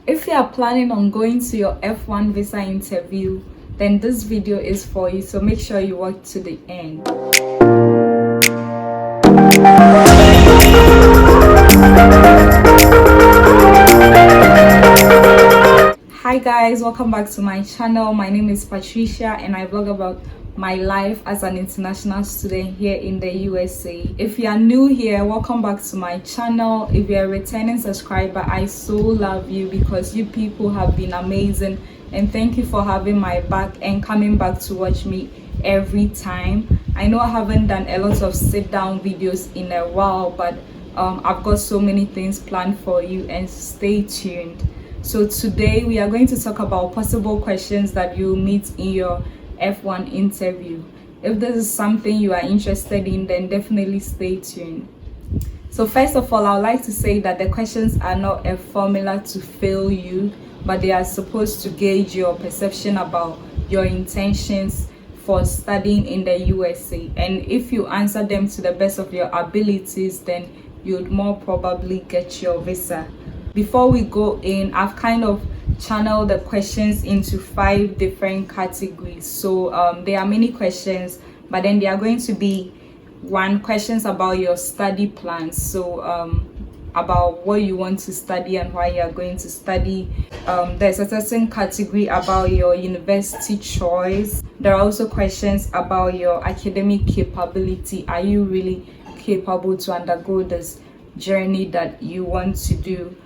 If you are planning on going to your F-1 visa interview, then this video is for you, so make sure you watch to the end. Hi guys, welcome back to my channel. My name is Patricia and I vlog about my life as an international student here in the USA. If you are new here, welcome back to my channel. If you're a returning subscriber, I so love you because you people have been amazing, and thank you for having my back and coming back to watch me every time. I know I haven't done a lot of sit down videos in a while, but I've got so many things planned for you, and stay tuned. So today we are going to talk about possible questions that you meet in your F1 interview. If this is something you are interested in, then definitely stay tuned. So first of all, I would like to say that the questions are not a formula to fail you, but they are supposed to gauge your perception about your intentions for studying in the USA. And if you answer them to the best of your abilities, then you'd more probably get your visa. Before we go in, I've kind of channeled the questions into 5 different categories. So there are many questions, but then there are going to be questions about your study plans. So about what you want to study and why you are going to study. There's a certain category about your university choice. There are also questions about your academic capability. Are you really capable to undergo this journey that you want to do?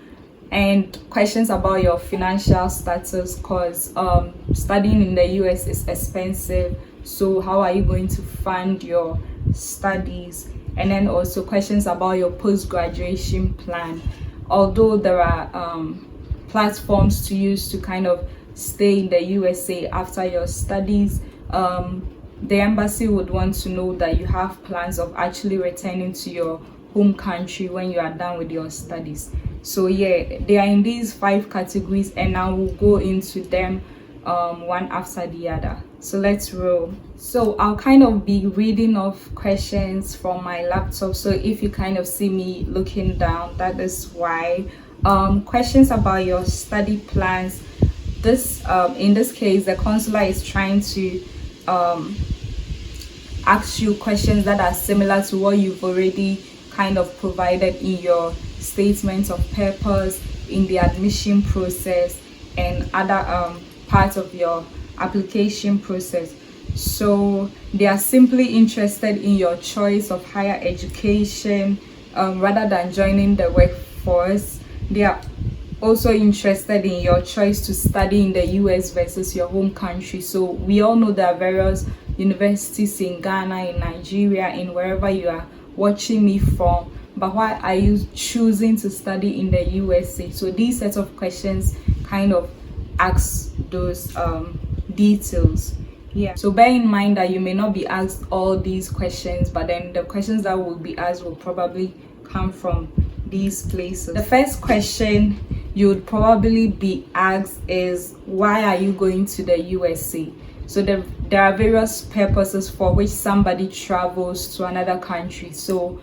And questions about your financial status, because studying in the US is expensive. So how are you going to fund your studies? And then also questions about your post-graduation plan. Although there are platforms to use to kind of stay in the USA after your studies, the embassy would want to know that you have plans of actually returning to your home country when you are done with your studies. So yeah, they are in these 5 categories, and I will go into them one after the other. So let's roll. So I'll kind of be reading off questions from my laptop, so if you kind of see me looking down, that is why. Questions about your study plans. This in this case, the consular is trying to ask you questions that are similar to what you've already kind of provided in your statement of purpose, in the admission process, and other parts of your application process. So they are simply interested in your choice of higher education rather than joining the workforce. They are also interested in your choice to study in the US versus your home country. So we all know there are various universities in Ghana, in Nigeria, in wherever you are watching me from, but why are you choosing to study in the USA? So these sets of questions kind of ask those details. Yeah, so bear in mind that you may not be asked all these questions, but then the questions that will be asked will probably come from these places. The first question you would probably be asked is, why are you going to the USA? So there are various purposes for which somebody travels to another country. So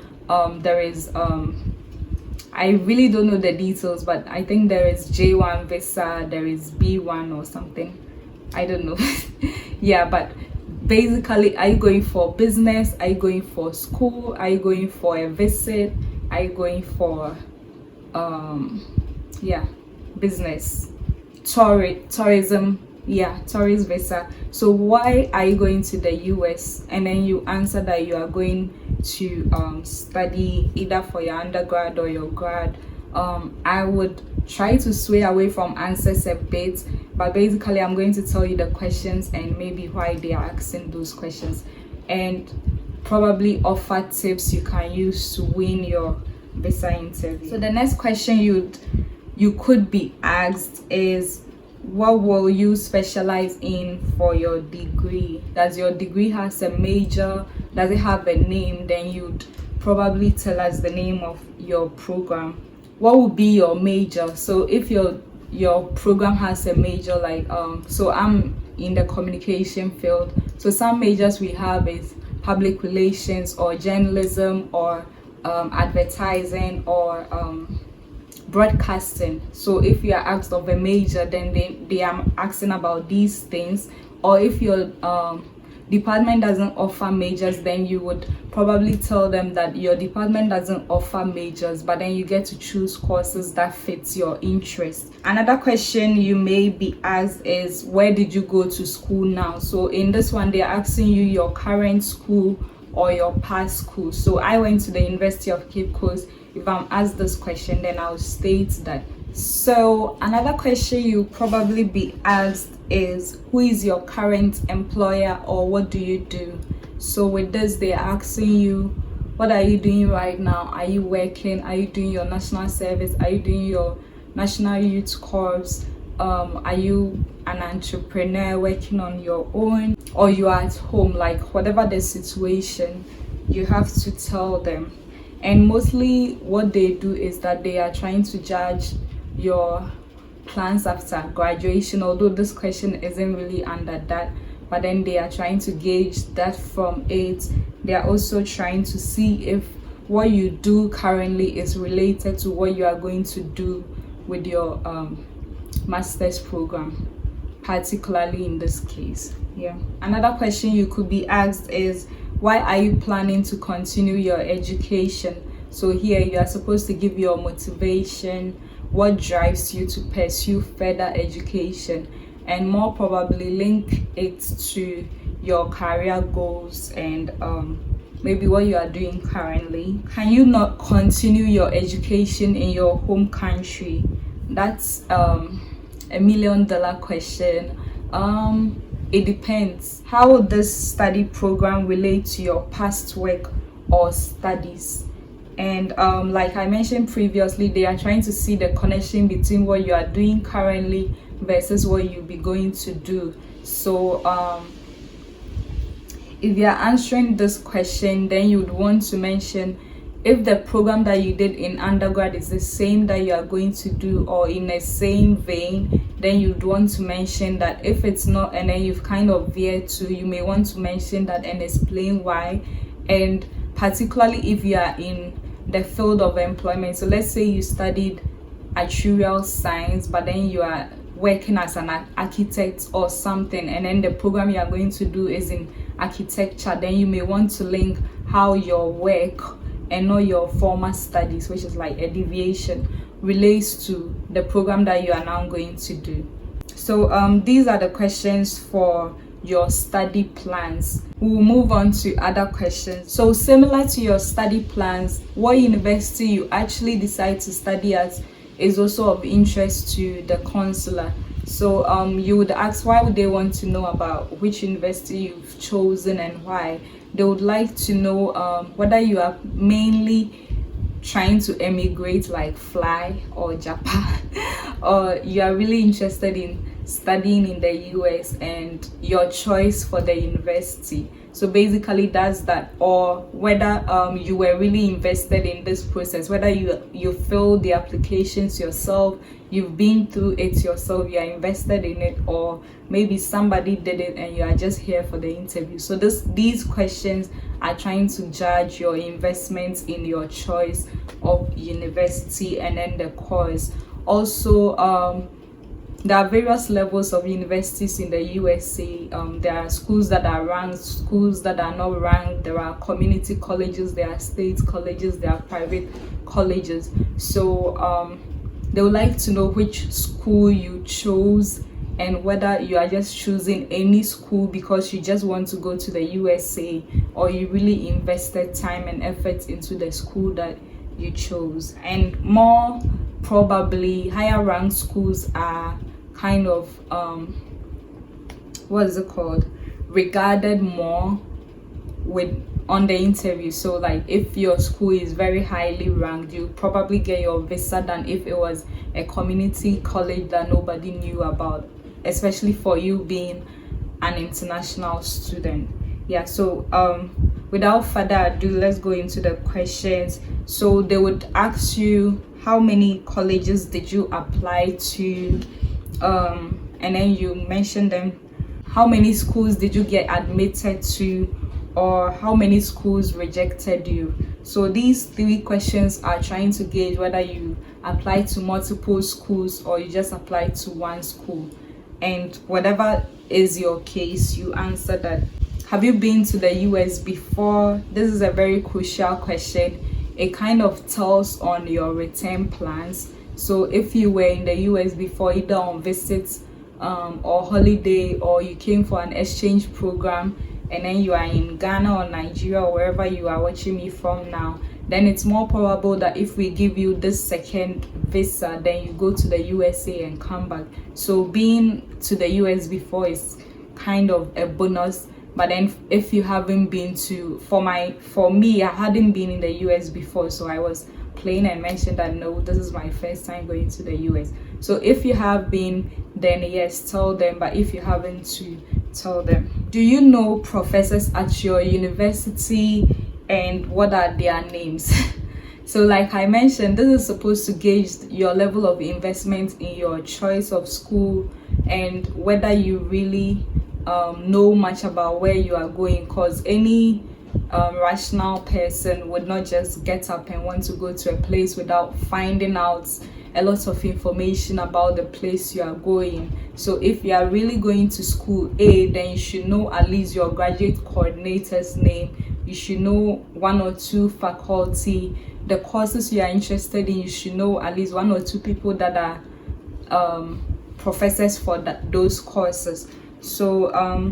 there is I really don't know the details, but I think there is J1 visa, there is B1 or something, I don't know. Yeah, but basically, are you going for business? Are you going for school? Are you going for a visit? Are you going for business, tourism? Yeah, tourist visa. So why are you going to the US? And then you answer that you are going to study either for your undergrad or your grad. I would try to sway away from answers a bit, but basically I'm going to tell you the questions and maybe why they are asking those questions, and probably offer tips you can use to win your visa interview. So the next question you could be asked is, what will you specialize in for your degree? Does your degree has a major? Does it have a name? Then you'd probably tell us the name of your program. What would be your major? So if your program has a major, like so I'm in the communication field, so some majors we have is public relations or journalism or advertising or broadcasting. So if you are asked of a major, then they are asking about these things. Or if your department doesn't offer majors, then you would probably tell them that your department doesn't offer majors, but then you get to choose courses that fits your interest. Another question you may be asked is, where did you go to school now? So in this one, they're asking you your current school or your past school. So I went to the University of Cape Coast. If I'm asked this question, then I'll state that. So another question you probably be asked is, who is your current employer, or what do you do? So with this, they're asking you, what are you doing right now? Are you working? Are you doing your national service? Are you doing your National Youth Corps? Are you an entrepreneur working on your own, or you are at home? Like, whatever the situation, you have to tell them. And mostly what they do is that they are trying to judge your plans after graduation, although this question isn't really under that, but then they are trying to gauge that from it. They are also trying to see if what you do currently is related to what you are going to do with your master's program, particularly in this case. Yeah. Another question you could be asked is, why are you planning to continue your education? So here you are supposed to give your motivation, what drives you to pursue further education, and more probably link it to your career goals and maybe what you are doing currently. Can you not continue your education in your home country? That's $1 million question. It depends. How will this study program relate to your past work or studies? And like I mentioned previously, they are trying to see the connection between what you are doing currently versus what you'll be going to do. So if you are answering this question, then you would want to mention if the program that you did in undergrad is the same that you are going to do, or in the same vein, then you'd want to mention that. If it's not, and then you've kind of veered to, you may want to mention that and explain why. And particularly if you are in the field of employment, so let's say you studied actuarial science, but then you are working as an architect or something, and then the program you are going to do is in architecture, then you may want to link how your work and not your former studies, which is like a deviation, relates to the program that you are now going to do. So these are the questions for your study plans. We'll move on to other questions. So similar to your study plans, what university you actually decide to study at is also of interest to the counselor. So you would ask, why would they want to know about which university you've chosen and why? They would like to know whether you are mainly trying to emigrate, like fly or Japan, or you are really interested in studying in the US and your choice for the university. So basically that's that. Or whether you were really invested in this process, whether you filled the applications yourself, you've been through it yourself, you are invested in it, or maybe somebody did it and you are just here for the interview. So these questions are trying to judge your investments in your choice of university and then the course. Also, there are various levels of universities in the USA. There are schools that are ranked, schools that are not ranked. There are community colleges, there are state colleges, there are private colleges. So they would like to know which school you chose and whether you are just choosing any school because you just want to go to the USA, or you really invested time and effort into the school that you chose. And more probably higher ranked schools are kind of regarded more on the interview. So like if your school is very highly ranked, you probably get your visa than if it was a community college that nobody knew about, especially for you being an international student. Yeah, so without further ado, let's go into the questions. So they would ask you, how many colleges did you apply to, and then you mention them. How many schools did you get admitted to, or how many schools rejected you? So these three questions are trying to gauge whether you apply to multiple schools, or you just apply to one school? And whatever is your case, you answer that. Have you been to the US before? This is a very crucial question. It kind of tells on your return plans. So if you were in the US before, either on visits or holiday, or you came for an exchange program, and then you are in Ghana or Nigeria or wherever you are watching me from now, then it's more probable that if we give you this second visa, then you go to the USA and come back. So being to the US before is kind of a bonus. But then if you haven't been to, for me, I hadn't been in the US before, so I was plain and mentioned that no, this is my first time going to the US. So if you have been, then yes, tell them. But if you haven't, to tell them. Do you know professors at your university, and what are their names? So like I mentioned, this is supposed to gauge your level of investment in your choice of school, and whether you really know much about where you are going, because any rational person would not just get up and want to go to a place without finding out a lot of information about the place you are going. So if you are really going to school A, then you should know at least your graduate coordinator's name. You should know one or two faculty. The courses you are interested in, you should know at least one or two people that are professors for those courses. So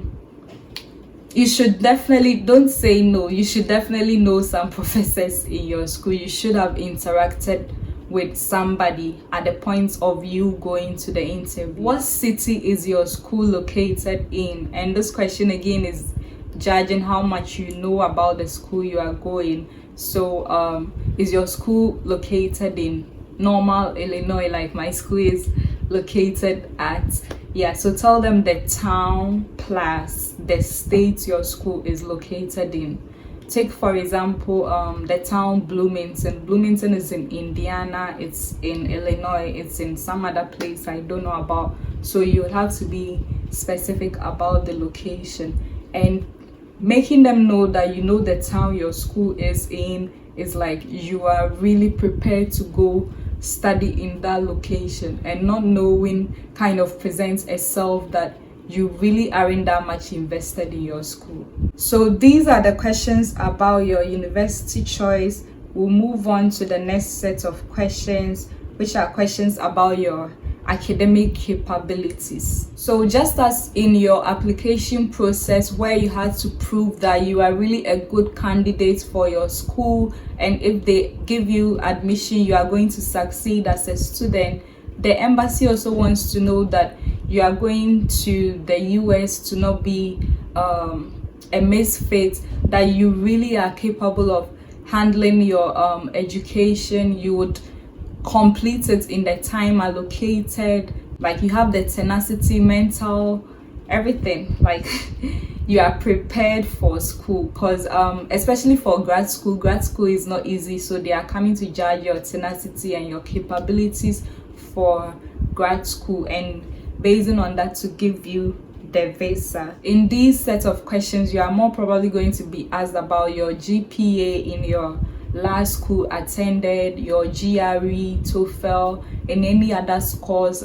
you should definitely, don't say no, you should definitely know some professors in your school. You should have interacted with somebody at the point of you going to the interview. What city is your school located in? And this question again is judging how much you know about the school you are going. So is your school located in Normal, Illinois, like my school is located at? Yeah, so tell them the town plus the state your school is located in. Take for example the town Bloomington. Bloomington is in Indiana, it's in Illinois, it's in some other place I don't know about. So you would have to be specific about the location, and making them know that you know the town your school is in is like you are really prepared to go study in that location, and not knowing kind of presents a self that you really aren't that much invested in your school. So these are the questions about your university choice. We'll move on to the next set of questions, which are questions about your academic capabilities. So just as in your application process where you had to prove that you are really a good candidate for your school, and if they give you admission you are going to succeed as a student, the embassy also wants to know that you are going to the US to not be a misfit, that you really are capable of handling your education, you would complete it in the time allocated, like you have the tenacity, mental, everything, like you are prepared for school. Because especially for grad school is not easy, so they are coming to judge your tenacity and your capabilities for grad school, and basing on that to give you the visa. In these set of questions you are more probably going to be asked about your GPA in your last school attended, your GRE, TOEFL, and any other scores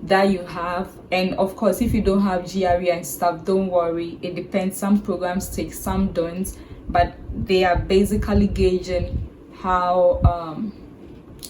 that you have. And of course, if you don't have GRE and stuff, don't worry, it depends. Some programs take, some don't, but they are basically gauging how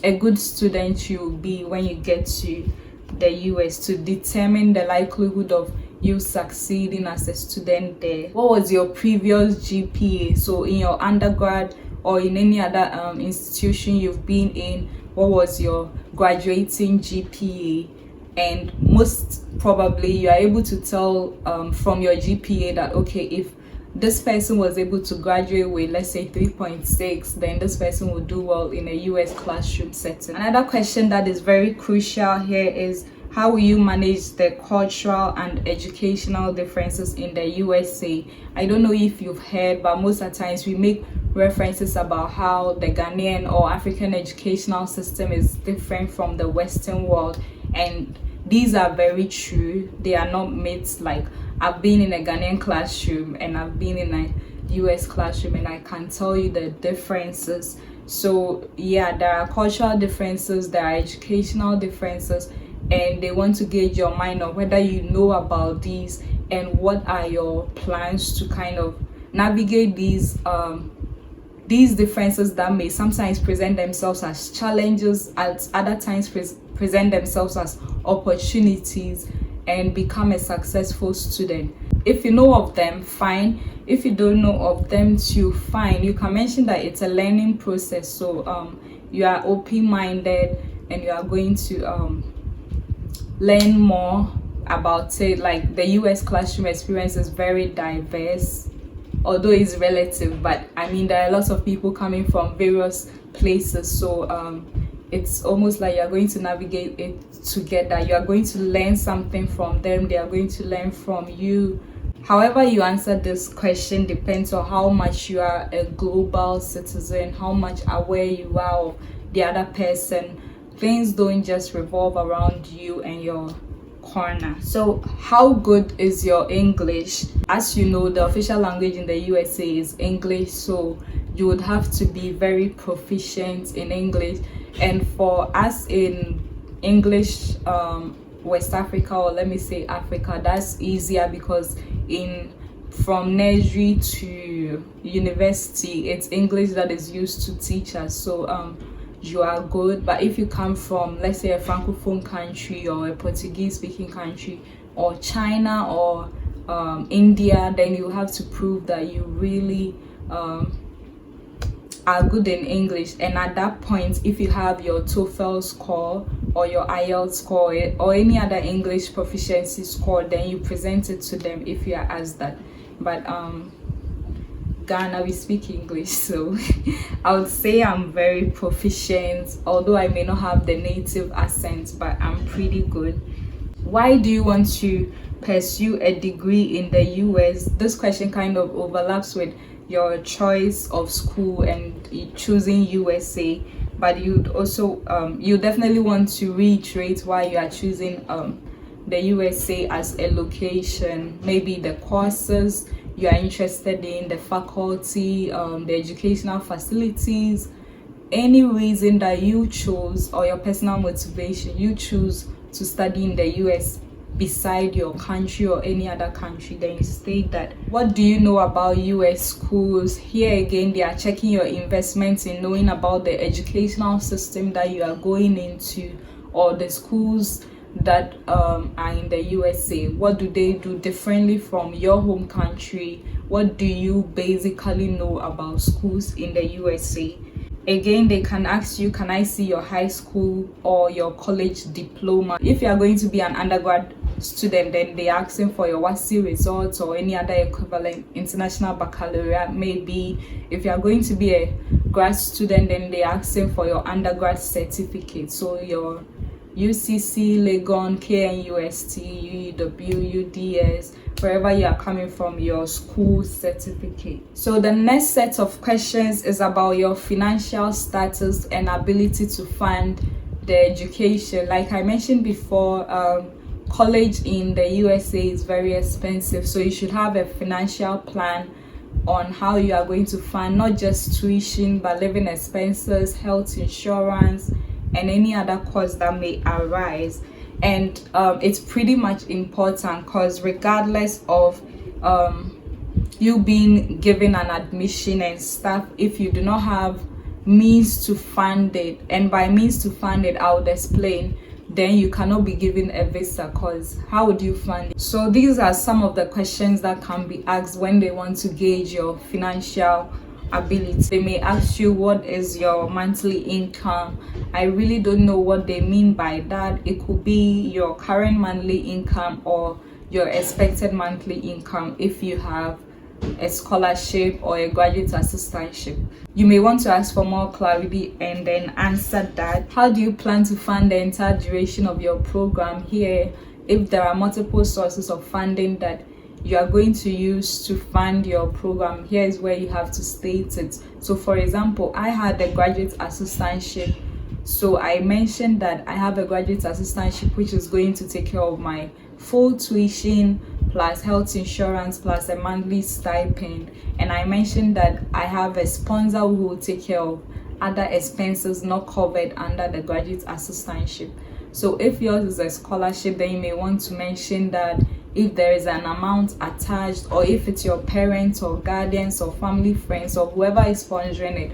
a good student you'll be when you get to the US, to determine the likelihood of you succeeding as a student there. What was your previous GPA? So in your undergrad or in any other institution you've been in, what was your graduating GPA? And most probably you are able to tell from your GPA that, okay, if this person was able to graduate with, let's say, 3.6, then this person will do well in a US classroom setting. Another question that is very crucial here is, how will you manage the cultural and educational differences in the USA? I don't know if you've heard, but most of the times we make references about how the Ghanaian or African educational system is different from the Western world, and these are very true. They are not myths. Like, I've been in a Ghanaian classroom and I've been in a US classroom, and I can tell you the differences. So yeah, there are cultural differences, there are educational differences, and they want to gauge your mind on whether you know about these and what are your plans to kind of navigate these differences that may sometimes present themselves as challenges, at other times present themselves as opportunities, and become a successful student. If you know of them, fine. If you don't know of them too, fine. You can mention that it's a learning process, so you are open-minded and you are going to learn more about it. Like, the US classroom experience is very diverse, although it's relative, but I mean, there are lots of people coming from various places, so it's almost like you're going to navigate it together. You are going to learn something from them, they are going to learn from you. However you answer this question depends on how much you are a global citizen, how much aware you are of the other person. Things don't just revolve around you and your corner. So how good is your English? As you know, the official language in the USA is English, so you would have to be very proficient in English. And for us in English, West Africa, or let me say Africa, that's easier because from nursery to university, it's English that is used to teach us, so you are good. But if you come from, let's say, a francophone country or a Portuguese speaking country or China or India, then you have to prove that you really are good in English. And at that point, if you have your TOEFL score or your IELTS score or any other English proficiency score, then you present it to them if you are asked that. But Ghana, we speak English, so I would say I'm very proficient, although I may not have the native accent, but I'm pretty good. Why do you want to pursue a degree in the US? This question kind of overlaps with your choice of school and choosing USA, but you'd also you definitely want to reiterate why you are choosing the USA as a location. Maybe the courses you are interested in, the faculty, the educational facilities, any reason that you chose, or your personal motivation you choose to study in the US beside your country or any other country. Then you state that. What do you know about US schools? Here again, they are checking your investments in knowing about the educational system that you are going into, or the schools that are in the USA. What do they do differently from your home country? What do you basically know about schools in the USA? Again, they can ask you, can I see your high school or your college diploma? If you are going to be an undergrad student, then they are asking for your WASI results or any other equivalent international baccalaureate. Maybe if you are going to be a grad student, then they are asking for your undergrad certificate, so your UCC, Legon, KNUST, UW, UDS, wherever you are coming from, your school certificate. So the next set of questions is about your financial status and ability to fund the education. Like I mentioned before, college in the USA is very expensive, so you should have a financial plan on how you are going to fund not just tuition but living expenses, health insurance, and any other costs that may arise. And it's pretty much important because regardless of you being given an admission and stuff, if you do not have means to fund it, and by means to fund it I would explain, then you cannot be given a visa, because how would you fund it? So these are some of the questions that can be asked when they want to gauge your financial ability. They may ask you, what is your monthly income? I really don't know what they mean by that. It could be your current monthly income or your expected monthly income if you have a scholarship or a graduate assistantship. You may want to ask for more clarity and then answer that. How do you plan to fund the entire duration of your program? Here, if there are multiple sources of funding that you are going to use to fund your program, here is where you have to state it. So for example, I had a graduate assistantship, so I mentioned that I have a graduate assistantship which is going to take care of my full tuition plus health insurance plus a monthly stipend, and I mentioned that I have a sponsor who will take care of other expenses not covered under the graduate assistantship. So if yours is a scholarship, then you may want to mention that if there is an amount attached, or if it's your parents or guardians or family friends or whoever is sponsoring it,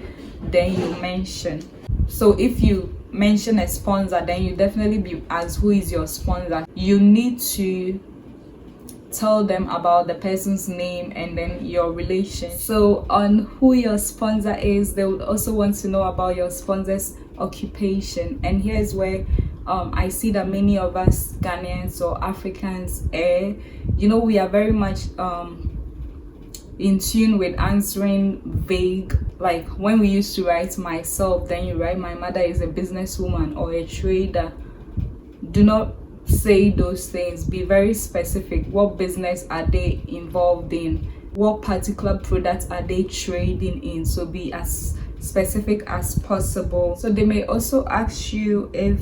then you mention. So if you mention a sponsor, then you definitely be asked who is your sponsor. You need to tell them about the person's name and then your relation. So on who your sponsor is, they would also want to know about your sponsor's occupation. And here's where I see that many of us Ghanaians or Africans, we are very much in tune with answering vague. Like when we used to write myself, then you write my mother is a businesswoman or a trader. Do not say those things. Be very specific. What business are they involved in? What particular products are they trading in? So be as specific as possible. So they may also ask you if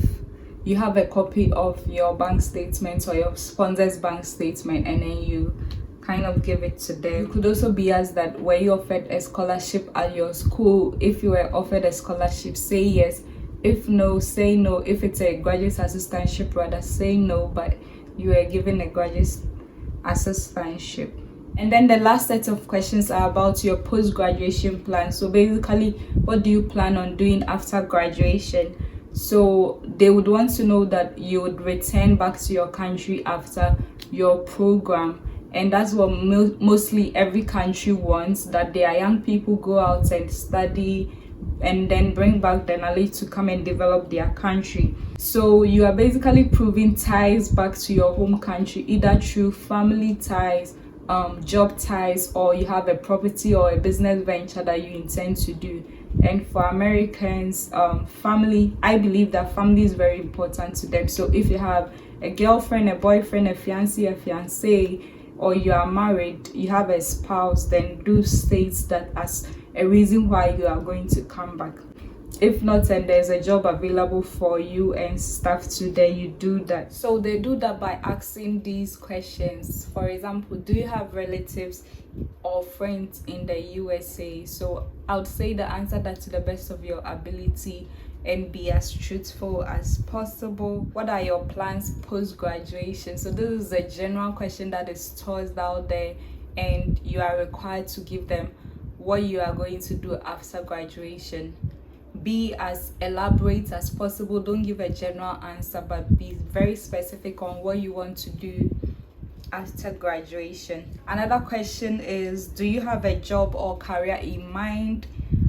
you have a copy of your bank statement or your sponsor's bank statement, and then you kind of give it to them. You could also be asked that were you offered a scholarship at your school? If you were offered a scholarship, say yes. If no, say no. If it's a graduate assistantship, rather say no, but you were given a graduate assistantship. And then the last set of questions are about your post-graduation plan. So basically, what do you plan on doing after graduation? So they would want to know that you would return back to your country after your program. And that's what mostly every country wants, that their young people go out and study and then bring back the knowledge to come and develop their country. So you are basically proving ties back to your home country, either through family ties, job ties, or you have a property or a business venture that you intend to do. And for Americans, family, I believe that family is very important to them. So if you have a girlfriend, a boyfriend, a fiancé, or you are married, you have a spouse, then do state that as a reason why you are going to come back. If not, and there's a job available for you and stuff too, then you do that. So they do that by asking these questions. For example, do you have relatives or friends in the USA? So I would say the answer that to the best of your ability and be as truthful as possible. What are your plans post-graduation? So this is a general question that is tossed out there, and you are required to give them what you are going to do after graduation. Be as elaborate as possible. Don't give a general answer, but be very specific on what you want to do after graduation. Another question is, do you have a job or career in mind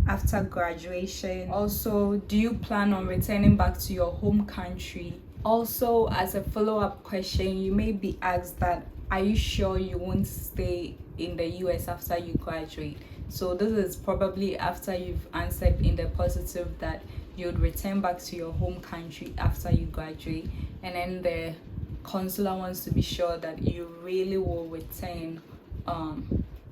after graduation? Also, do you plan on returning back to your home country? Also, as a follow-up question, you may be asked that, are you sure you won't stay in the US after you graduate? So this is probably after you've answered in the positive that you would return back to your home country after you graduate, and then the consular wants to be sure that you really will return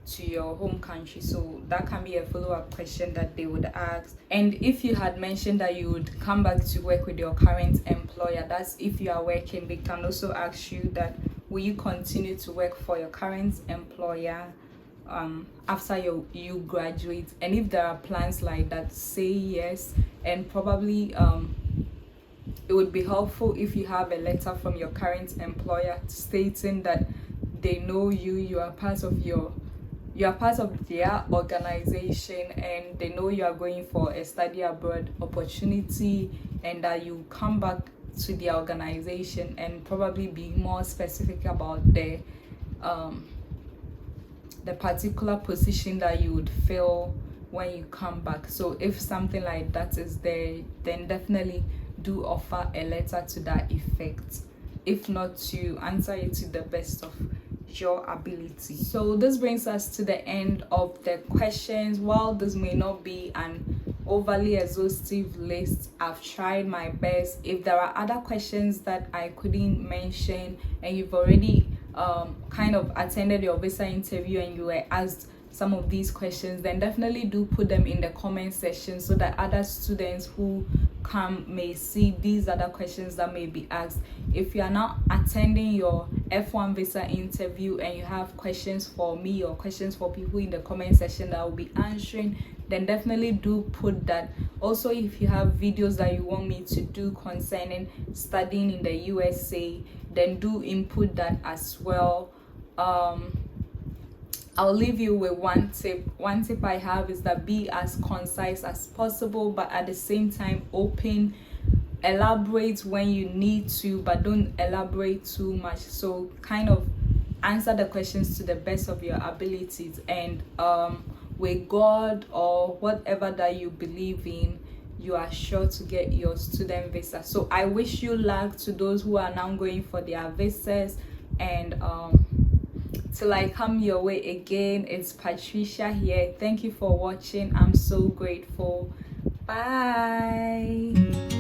to your home country. So that can be a follow-up question that they would ask. And if you had mentioned that you would come back to work with your current employer, that's if you are working, they can also ask you that, will you continue to work for your current employer after you graduate? And if there are plans like that, say yes. And probably it would be helpful if you have a letter from your current employer stating that they know you are part of their organization, and they know you are going for a study abroad opportunity, and that you come back to the organization, and probably be more specific about the particular position that you would fill when you come back. So if something like that is there, then definitely do offer a letter to that effect. If not, to answer it to the best of your ability. So this brings us to the end of the questions. While this may not be an overly exhaustive list, I've tried my best. If there are other questions that I couldn't mention, and you've already kind of attended your visa interview and you were asked some of these questions, then definitely do put them in the comment section so that other students who come may see these are the questions that may be asked. If you are not attending your F-1 visa interview and you have questions for me or questions for people in the comment section that I will be answering, then definitely do put that. Also, if you have videos that you want me to do concerning studying in the USA, then do input that as well. I'll leave you with one tip. One tip I have is that be as concise as possible, but at the same time open. Elaborate when you need to, but don't elaborate too much. So kind of answer the questions to the best of your abilities, and with God or whatever that you believe in, you are sure to get your student visa. So I wish you luck to those who are now going for their visas, and till I come your way again, it's Patricia here. Thank you for watching. I'm so grateful. Bye.